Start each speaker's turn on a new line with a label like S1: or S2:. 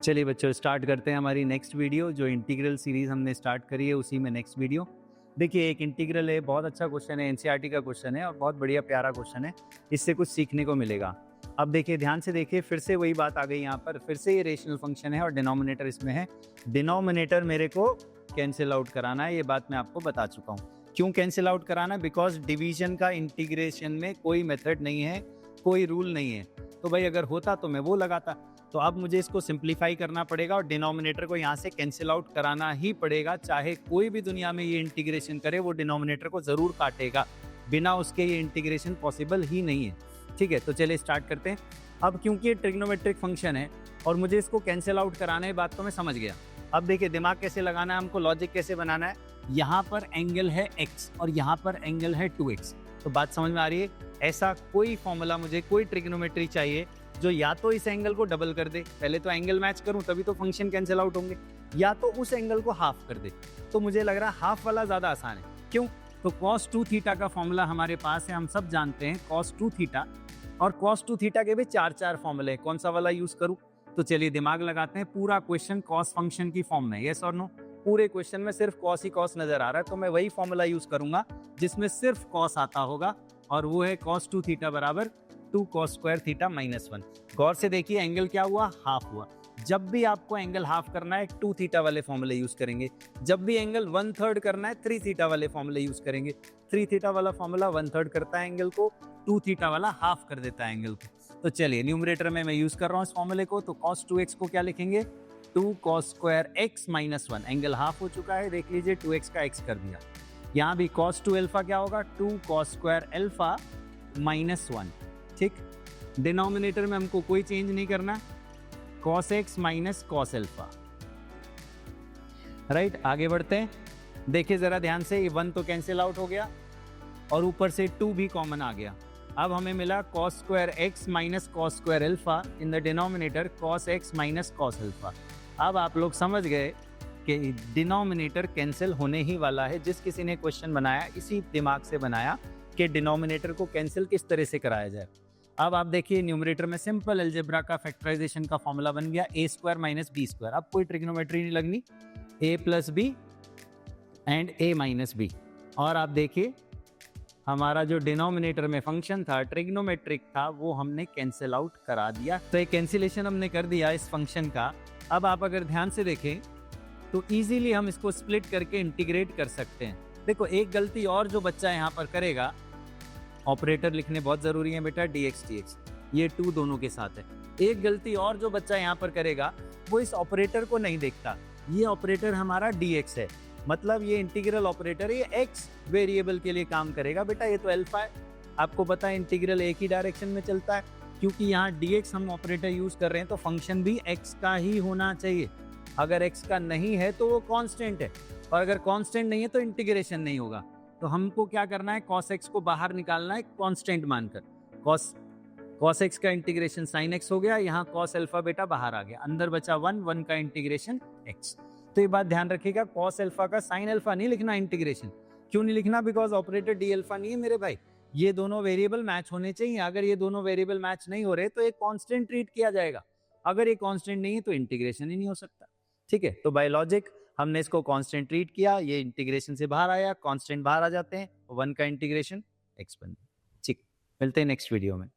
S1: चलिए बच्चों, स्टार्ट करते हैं हमारी नेक्स्ट वीडियो। जो इंटीग्रल सीरीज हमने स्टार्ट करी है उसी में नेक्स्ट वीडियो। देखिए, एक इंटीग्रल है, बहुत अच्छा क्वेश्चन है, एनसीईआरटी का क्वेश्चन है और बहुत बढ़िया प्यारा क्वेश्चन है। इससे कुछ सीखने को मिलेगा। अब देखिए, ध्यान से देखिए, फिर से वही बात आ गई यहाँ पर। फिर से ये रेशनल फंक्शन है और डिनोमिनेटर इसमें है। डिनोमिनेटर मेरे को कैंसिल आउट कराना है, ये बात मैं आपको बता चुका हूँ। क्यों कैंसिल आउट कराना? बिकॉज डिवीजन का इंटीग्रेशन में कोई मेथड नहीं है, कोई रूल नहीं है। तो भाई अगर होता तो मैं वो लगाता। तो अब मुझे इसको सिंप्लीफाई करना पड़ेगा और डिनोमिनेटर को यहाँ से कैंसिल आउट कराना ही पड़ेगा। चाहे कोई भी दुनिया में ये इंटीग्रेशन करे, वो डिनोमिनेटर को जरूर काटेगा। बिना उसके ये इंटीग्रेशन पॉसिबल ही नहीं है। ठीक है, तो चलिए स्टार्ट करते हैं। अब क्योंकि ये ट्रिग्नोमेट्रिक फंक्शन है और मुझे इसको कैंसिल आउट कराना है, बात तो मैं समझ गया। अब देखिए, दिमाग कैसे लगाना है हमको, लॉजिक कैसे बनाना है। यहाँ पर एंगल है x और यहाँ पर एंगल है 2x। तो बात समझ में आ रही है? ऐसा कोई फॉर्मूला, मुझे कोई ट्रिग्नोमेट्री चाहिए जो या तो इस एंगल को डबल कर दे, पहले तो एंगल मैच करूं तभी तो फंक्शन कैंसिल आउट होंगे, या तो उस एंगल को हाफ कर दे। तो मुझे लग रहा है हाफ वाला ज्यादा आसान है। क्यों? तो cos 2 थीटा का फॉर्मूला हमारे पास है, हम सब जानते हैं cos 2 थीटा। और cos 2 थीटा के भी चार फॉर्मूले हैं, कौन सा वाला यूज करूं? तो चलिए दिमाग लगाते हैं। पूरा क्वेश्चन कॉस फंक्शन की फॉर्म में, यस और नो? पूरे क्वेश्चन में सिर्फ कॉस ही कॉस नजर आ रहा है, तो मैं वही फॉर्मूला यूज करूंगा जिसमें सिर्फ कॉस आता होगा, और वो है cos 2 थीटा बराबर 2 cos स्क्वायर थीटा -1। गौर से देखिए, एंगल क्या हुआ? हाफ हुआ। जब भी आपको एंगल हाफ करना है 2 थीटा वाले फॉर्मूले यूज करेंगे। जब भी एंगल 1/3 करना है 3 थीटा वाले फॉर्मूले यूज करेंगे। 3 थीटा वाला फॉर्मूला 1/3 करता है एंगल को, 2 थीटा वाला हाफ कर देता है एंगल को। तो चलिए, न्यूमरेटर में मैं यूज कर रहा हूँ इस फॉर्मूले को। तो cos 2x को क्या लिखेंगे? 2 cos square x -1। Angle half हो चुका है, देख लीजिए, 2x का x कर दिया। यहाँ भी cos 2 अल्फा क्या होगा? 2 cos स्क्वायर अल्फा -1। ठीक, डिनोमिनेटर में हमको कोई चेंज नहीं करना, cos x minus cos alpha. Right, आगे बढ़ते हैं। देखिए जरा ध्यान से, ये 1 तो कैंसिल आउट हो गया और ऊपर से 2 भी कॉमन आ गया। अब हमें मिला cos square x minus cos square alpha in the denominator cos x minus cos alpha. अब आप लोग समझ गए कि डिनोमिनेटर कैंसिल होने ही वाला है। जिस किसी ने क्वेश्चन बनाया, इसी दिमाग से बनाया कि डिनोमिनेटर को कैंसिल किस तरह से कराया जाए। अब आप देखिए, न्यूमरेटर में सिंपल अलजेब्रा का फैक्टराइजेशन का फॉर्मूला बन गया, a square minus B square. अब कोई ट्रिग्नोमेट्री नहीं लगनी, a plus B and a minus B. और आप देखिए, हमारा जो डिनोमिनेटर में फंक्शन था, ट्रिग्नोमेट्रिक था, वो हमने कैंसिल आउट करा दिया। तो एक कैंसिलेशन हमने कर दिया इस फंक्शन का। अब आप अगर ध्यान से देखें तो इजीली हम इसको स्प्लिट करके इंटीग्रेट कर सकते हैं। देखो, एक गलती और जो बच्चा यहाँ पर करेगा, ऑपरेटर लिखने बहुत जरूरी है बेटा, dx dx, ये 2 दोनों के साथ है। एक गलती और जो बच्चा यहाँ पर करेगा, वो इस ऑपरेटर को नहीं देखता। ये ऑपरेटर हमारा dx है, मतलब ये इंटीग्रल ऑपरेटर, ये x वेरिएबल के लिए काम करेगा। बेटा ये तो अल्फा है, आपको पता है इंटीग्रल एक ही डायरेक्शन में चलता है। क्योंकि यहाँ dx हम ऑपरेटर यूज कर रहे हैं, तो फंक्शन भी x का ही होना चाहिए। अगर x का नहीं है तो वो कांस्टेंट है, और अगर कांस्टेंट नहीं है तो इंटीग्रेशन नहीं होगा। तो हमको क्या करना है? cos x को बाहर निकालना है कांस्टेंट मानकर। cos x का इंटीग्रेशन sin x हो गया, यहाँ cos अल्फा बेटा बाहर आ गया, अंदर बचा 1 का इंटीग्रेशन x। तो ये बात ध्यान रखिएगा, cos अल्फा का sin अल्फा नहीं लिखना इंटीग्रेशन। क्यों नहीं लिखना? बिकॉज ऑपरेटर d अल्फा नहीं है मेरे भाई। ये दोनों वेरिएबल मैच होने चाहिए। अगर ये दोनों वेरिएबल मैच नहीं हो रहे तो एक कांस्टेंट ट्रीट किया जाएगा। अगर ये कांस्टेंट नहीं है तो इंटीग्रेशन ही नहीं हो सकता। ठीक है, तो बाय लॉजिक हमने इसको कांस्टेंट ट्रीट किया, ये इंटीग्रेशन से बाहर आया, कांस्टेंट बाहर आ जाते हैं, 1 का इंटीग्रेशन x बन गया। ठीक, मिलते हैं नेक्स्ट वीडियो में।